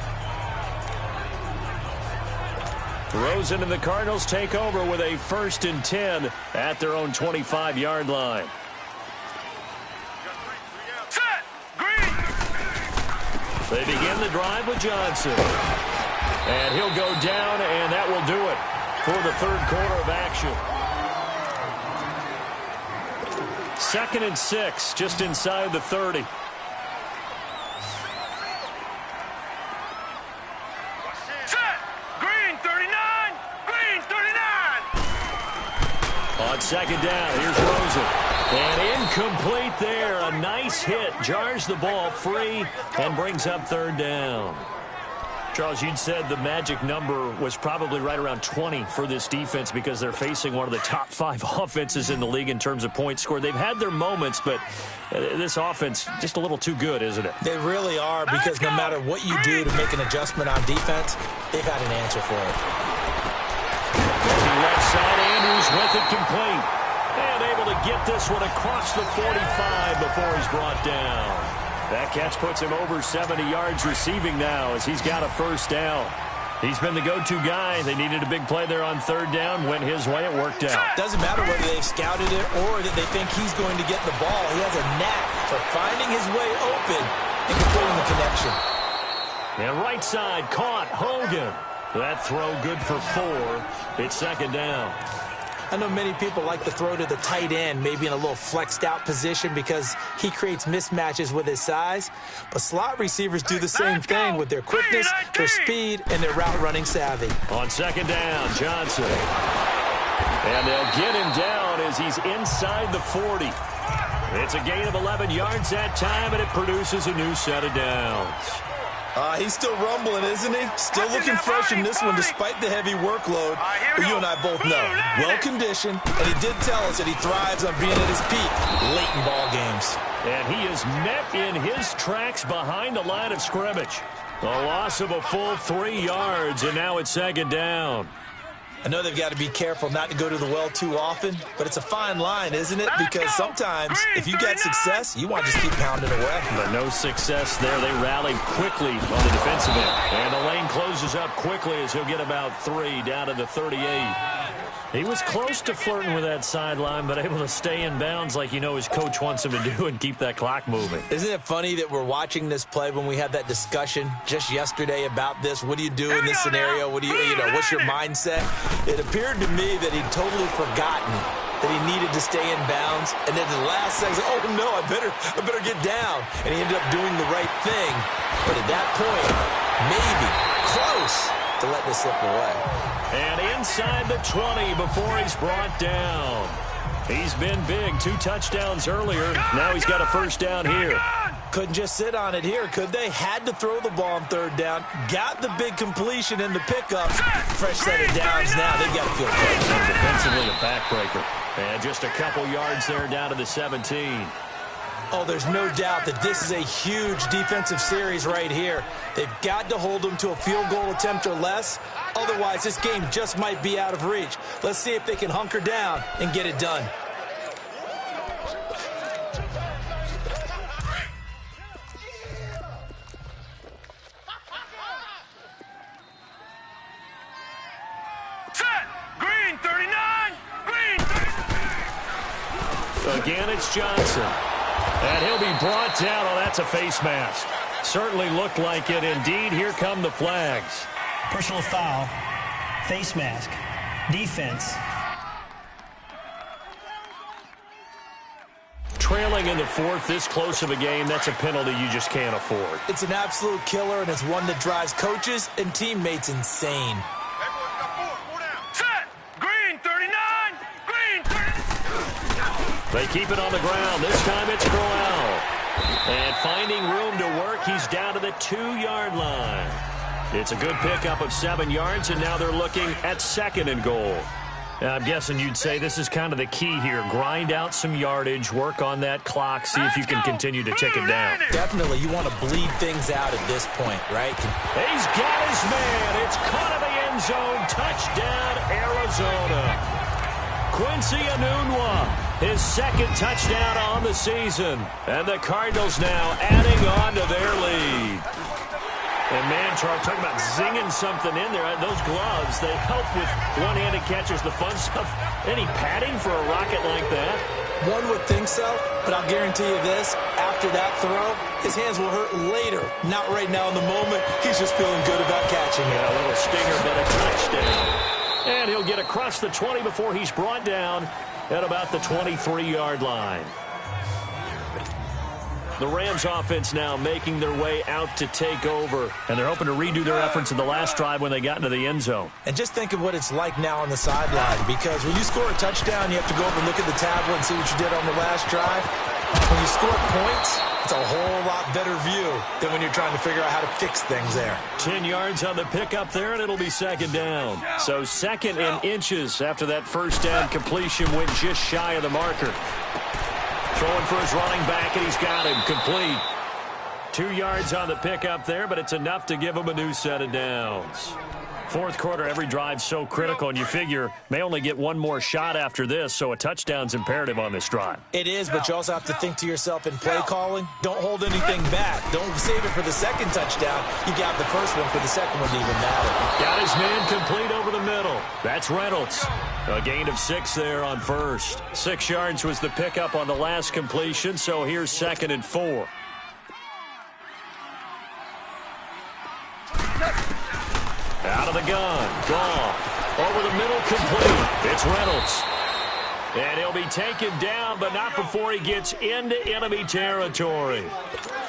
Rosen and the Cardinals take over with a 1st and 10 at their own 25-yard line. They begin the drive with Johnson. And he'll go down, and that will do it for the 3rd quarter of action. 2nd and 6, just inside the 30. Green 39. Green 39. On 2nd down, here's Rosen. And incomplete there. A nice hit. Jars the ball free and brings up 3rd down. Charles, you'd said the magic number was probably right around 20 for this defense because they're facing one of the top 5 offenses in the league in terms of points scored. They've had their moments, but this offense just a little too good, isn't it? They really are, because no matter what you do to make an adjustment on defense, they've had an answer for it. Left side, Andrews with it complete. And able to get this one across the 45 before he's brought down. That catch puts him over 70 yards receiving now as he's got a 1st down. He's been the go-to guy. They needed a big play there on 3rd down. Went his way. It worked out. Doesn't matter whether they've scouted it or that they think he's going to get the ball. He has a knack for finding his way open and completing the connection. And right side caught Hogan. That throw good for 4. It's 2nd down. I know many people like to throw to the tight end, maybe in a little flexed out position because he creates mismatches with his size. But slot receivers do the same thing with their quickness, their speed, and their route running savvy. On 2nd down, Johnson. And they'll get him down as he's inside the 40. It's a gain of 11 yards that time, and it produces a new set of downs. He's still rumbling, isn't he? Still looking fresh in this one despite the heavy workload. But you and I both know, well-conditioned, and he did tell us that he thrives on being at his peak late in ball games. And he is met in his tracks behind the line of scrimmage. A loss of a full 3 yards, and now it's second down. I know they've got to be careful not to go to the well too often, but it's a fine line, isn't it? Because sometimes, if you get success, you want to just keep pounding away. But no success there. They rallied quickly on the defensive end. And the lane closes up quickly as he'll get about 3 down to the 38. He was close to flirting with that sideline, but able to stay in bounds like his coach wants him to do and keep that clock moving. Isn't it funny that we're watching this play when we had that discussion just yesterday about this? What do you do in this scenario? What do what's your mindset? It appeared to me that he'd totally forgotten that he needed to stay in bounds, and then the last second, oh no, I better get down. And he ended up doing the right thing. But at that point, maybe close to letting it slip away. And inside the 20 before he's brought down. He's been big. 2 touchdowns earlier. Now he's got a first down here. Couldn't just sit on it here, could they? Had to throw the ball on 3rd down. Got the big completion in the pickups. Fresh set of downs now. They've got to feel good. And defensively a backbreaker. And just a couple yards there down to the 17. Oh, there's no doubt that this is a huge defensive series right here. They've got to hold them to a field goal attempt or less. Otherwise, this game just might be out of reach. Let's see if they can hunker down and get it done. Set! Green 39! Green 39! Again, it's Johnson. And he'll be brought down. Oh, that's a face mask. Certainly looked like it. Indeed, here come the flags. Personal foul, face mask, defense. Trailing in the 4th, this close of a game, that's a penalty you just can't afford. It's an absolute killer, and it's one that drives coaches and teammates insane. Set! Green 39! Green 39! They keep it on the ground. This time it's Crowell. And finding room to work, he's down to the 2-yard line. It's a good pickup of 7 yards, and now they're looking at 2nd and goal. I'm guessing you'd say this is kind of the key here. Grind out some yardage, work on that clock, see if you can continue to tick it down. Definitely, you want to bleed things out at this point, right? He's got his man. It's caught in the end zone. Touchdown, Arizona. Quincy Enunwa, his 2nd touchdown on the season. And the Cardinals now adding on to their lead. And man, Charles, talking about zinging something in there. Those gloves, they help with one-handed catches, the fun stuff. Any padding for a rocket like that? One would think so, but I'll guarantee you this. After that throw, his hands will hurt later. Not right now in the moment. He's just feeling good about catching it. Yeah, a little stinger, but a touchdown. And he'll get across the 20 before he's brought down at about the 23-yard line. The Rams offense now making their way out to take over. And they're hoping to redo their efforts in the last drive when they got into the end zone. And just think of what it's like now on the sideline. Because when you score a touchdown, you have to go over and look at the tablet and see what you did on the last drive. When you score points, it's a whole lot better view than when you're trying to figure out how to fix things there. 10 yards on the pickup there, and it'll be 2nd down. So 2nd and inches after that first down completion went just shy of the marker. Throwing for his running back, and he's got him complete. 2 yards on the pickup there, but it's enough to give him a new set of downs. 4th quarter, every drive's so critical, and you figure may only get one more shot after this, so a touchdown's imperative on this drive. It is, but you also have to think to yourself in play calling, don't hold anything back. Don't save it for the 2nd touchdown. You got the first one for the 2nd one to even matter. Got his man complete over the middle. That's Reynolds. A gain of 6 there on first. 6 yards was the pickup on the last completion, so here's 2nd and 4. Out of the gun. Goff. Over the middle, complete. It's Reynolds. And he'll be taken down, but not before he gets into enemy territory.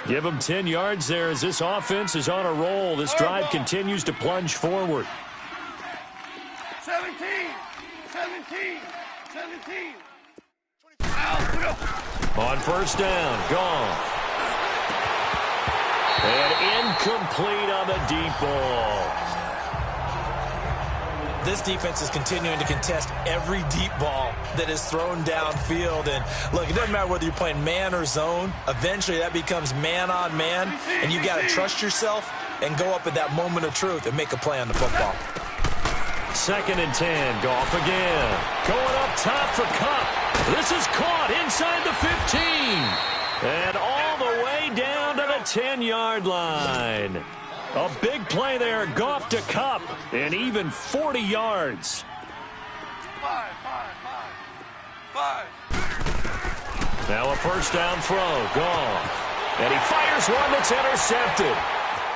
Give him 10 yards there as this offense is on a roll. This drive continues to plunge forward. 17. On first down, Goff. And incomplete on the deep ball. This defense is continuing to contest every deep ball that is thrown downfield. And look, it doesn't matter whether you're playing man or zone. Eventually, that becomes man on man. And you got to trust yourself and go up at that moment of truth and make a play on the football. 2nd and 10. Goff again. Going up top for Kupp. This is caught inside the 15. And all the way down to the 10-yard line. A big play there. Goff to Kupp. And even 40 yards. 5. Now a first down throw. Goff. And he fires one that's intercepted.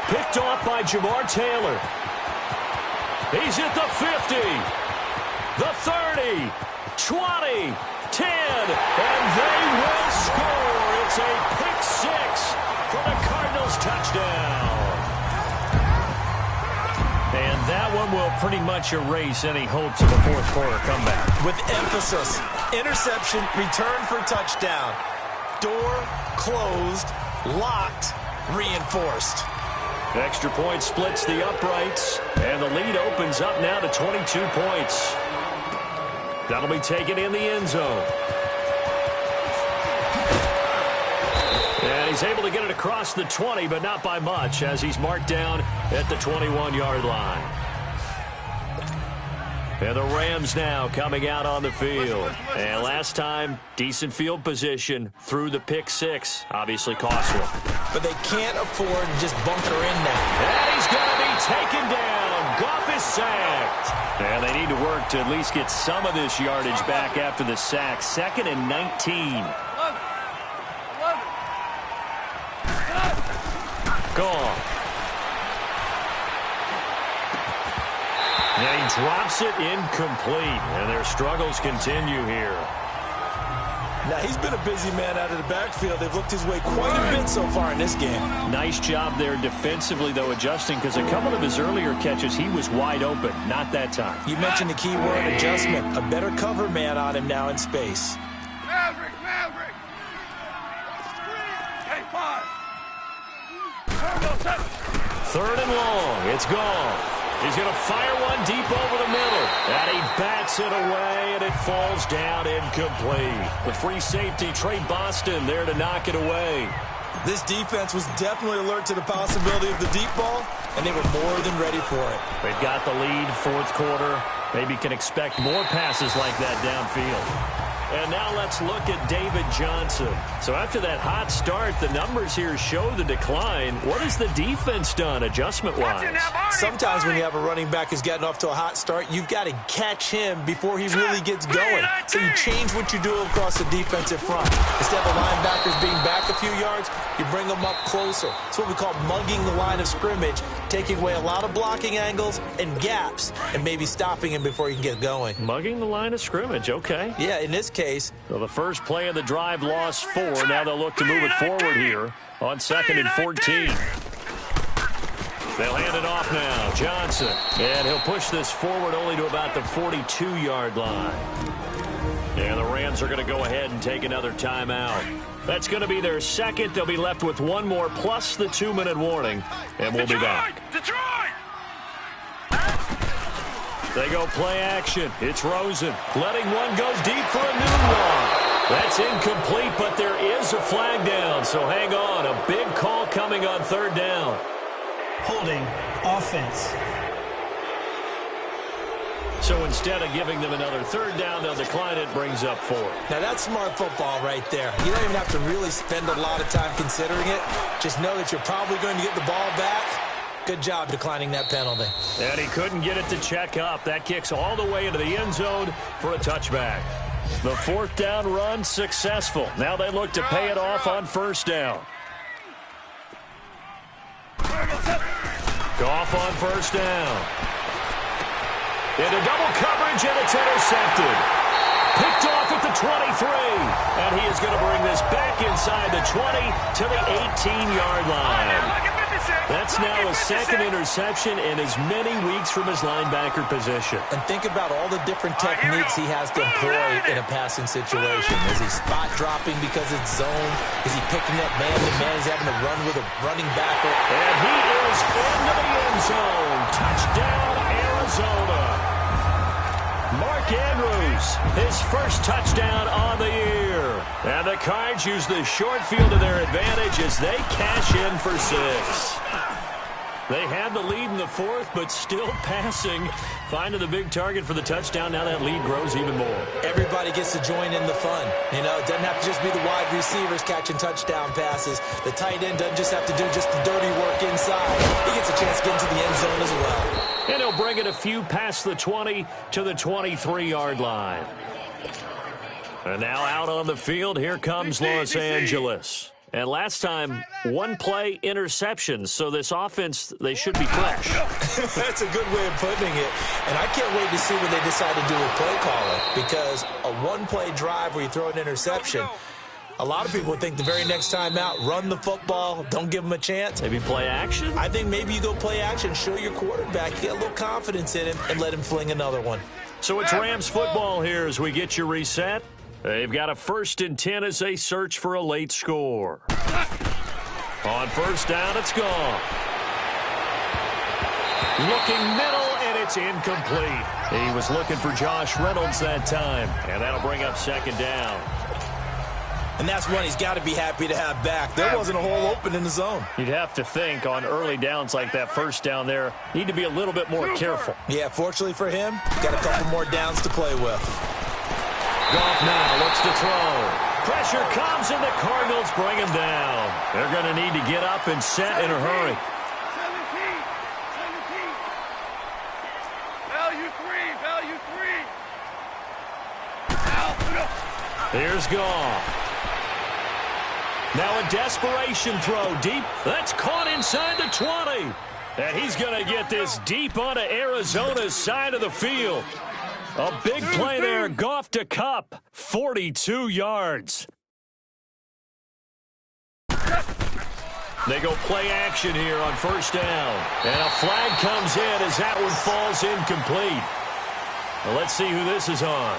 Picked off by Jamar Taylor. He's at the 50, the 30, 20, 10, and they will score. It's a pick 6 for the Cardinals touchdown. And that one will pretty much erase any hopes of a fourth quarter comeback. With emphasis, interception, return for touchdown. Door closed, locked, reinforced. Extra point splits the uprights, and the lead opens up now to 22 points. That'll be taken in the end zone. And he's able to get it across the 20, but not by much, as he's marked down at the 21-yard line. And the Rams now coming out on the field. And last time, decent field position through the pick 6. Obviously cost one. But they can't afford to just bunker in now. And he's going to be taken down. Goff is sacked. And they need to work to at least get some of this yardage back after the sack. 2nd and 19. Goff. And he drops it incomplete. And their struggles continue here. Now, he's been a busy man out of the backfield. They've looked his way quite a bit so far in this game. Nice job there defensively, though, adjusting, because a couple of his earlier catches, he was wide open. Not that time. You mentioned the key word, adjustment. A better cover man on him now in space. Maverick. Hey, 5. 3rd and long. It's Goff. He's going to fire one deep over the middle. And he bats it away, and it falls down incomplete. The free safety, Trey Boston, there to knock it away. This defense was definitely alert to the possibility of the deep ball, and they were more than ready for it. They've got the lead, 4th quarter. Maybe can expect more passes like that downfield. And now let's look at David Johnson. So after that hot start, the numbers here show the decline. What has the defense done adjustment-wise? Sometimes when you have a running back who's gotten off to a hot start, you've got to catch him before he really gets going. So you change what you do across the defensive front. Instead of the linebackers being back a few yards, you bring them up closer. It's what we call mugging the line of scrimmage, taking away a lot of blocking angles and gaps and maybe stopping him before he can get going. Mugging the line of scrimmage, okay. Yeah, in this case. So the first play of the drive lost 4. Now they'll look to move it forward here on 2nd and 14. They'll hand it off now. Johnson. And he'll push this forward only to about the 42-yard line. And the Rams are going to go ahead and take another timeout. That's going to be their second. They'll be left with one more plus the 2-minute warning. And we'll be back. They go play action. It's Rosen letting one go deep for a new one. That's incomplete, but there is a flag down. So hang on. A big call coming on 3rd down. Holding offense. So instead of giving them another 3rd down, they'll decline it, brings up 4. Now that's smart football right there. You don't even have to really spend a lot of time considering it. Just know that you're probably going to get the ball back. Good job declining that penalty. And he couldn't get it to check up. That kicks all the way into the end zone for a touchback. The 4th down run successful. Now they look to pay it off on 1st down. Goff on 1st down. Into double coverage, and it's intercepted. Picked off at the 23. And he is going to bring this back inside the 20 to the 18-yard line. That's now his second interception in as many weeks from his linebacker position. And think about all the different techniques he has to employ in a passing situation. Is he spot dropping because it's zone? Is he picking up man-to-man? Is he having to run with a running back? And he is into the end zone. Touchdown, Arizona. Mark Andrews, his first touchdown on the year. And the Cards use the short field to their advantage as they cash in for 6. They had the lead in the fourth, but still passing. Finding the big target for the touchdown. Now that lead grows even more. Everybody gets to join in the fun. You know, it doesn't have to just be the wide receivers catching touchdown passes. The tight end doesn't just have to do just the dirty work inside. He gets a chance to get into the end zone as well. And he'll bring it a few past the 20 to the 23-yard line. And now out on the field, here comes Los Angeles. And last time, one play interception. So this offense, they should be fresh. That's a good way of putting it. And I can't wait to see what they decide to do with play calling. Because a one-play drive where you throw an interception, a lot of people would think the very next time out, run the football, don't give them a chance. Maybe play action? I think maybe you go play action, show your quarterback, get a little confidence in him, and let him fling another one. So it's Rams football here as we get you reset. They've got a 1st and 10 as they search for a late score. On first down, it's gone. Looking middle, and it's incomplete. He was looking for Josh Reynolds that time, and that'll bring up 2nd down. And that's one he's got to be happy to have back. There wasn't a hole open in the zone. You'd have to think on early downs like that first down there, need to be a little bit more careful. Yeah, fortunately for him, got a couple more downs to play with. Goff now looks to throw. Pressure comes, and the Cardinals bring him down. They're going to need to get up and set in a hurry. 17. Value 3. Here's Goff. Now a desperation throw deep. That's caught inside the 20. And he's going to get this deep onto Arizona's side of the field. A big play there. Goff to Kupp. 42 yards. They go play action here on first down. And a flag comes in as that one falls incomplete. Well, let's see who this is on.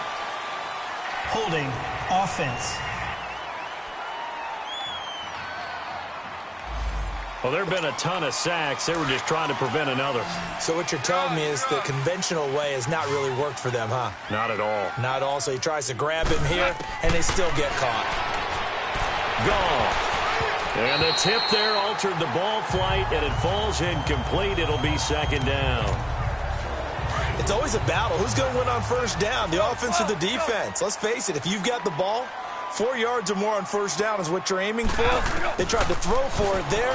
Holding offense. Well, there have been a ton of sacks. They were just trying to prevent another. So what you're telling me is the conventional way has not really worked for them, huh? Not at all. Not at all. So he tries to grab him here, and they still get caught. Goff. And the tip there altered the ball flight, and it falls incomplete. It'll be 2nd down. It's always a battle. Who's going to win on first down, the offense or the defense? Let's face it, if you've got the ball, 4 yards or more on first down is what you're aiming for. They tried to throw for it there.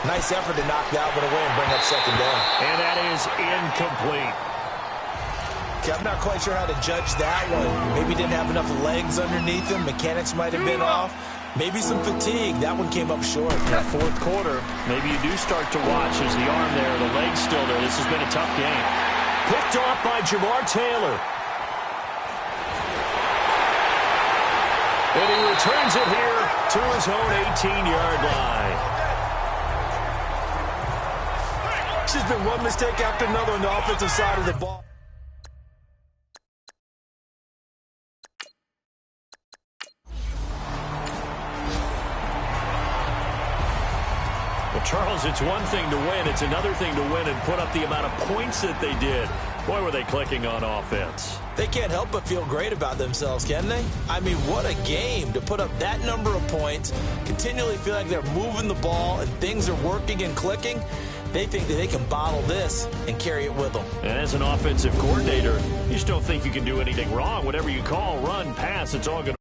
Nice effort to knock that one away and bring up 2nd down. And that is incomplete. Okay, I'm not quite sure how to judge that one. Maybe didn't have enough legs underneath him. Mechanics might have been off. Maybe some fatigue. That one came up short. That fourth quarter, maybe you do start to watch as the arm there, the leg's still there. This has been a tough game. Picked off by Jamar Taylor. And he returns it here to his own 18-yard line. There's been one mistake after another on the offensive side of the ball. Well, Charles, it's one thing to win. It's another thing to win and put up the amount of points that they did. Boy, were they clicking on offense. They can't help but feel great about themselves, can they? I mean, what a game to put up that number of points, continually feel like they're moving the ball and things are working and clicking. They think that they can bottle this and carry it with them. And as an offensive coordinator, you just don't think you can do anything wrong. Whatever you call, run, pass, it's all going to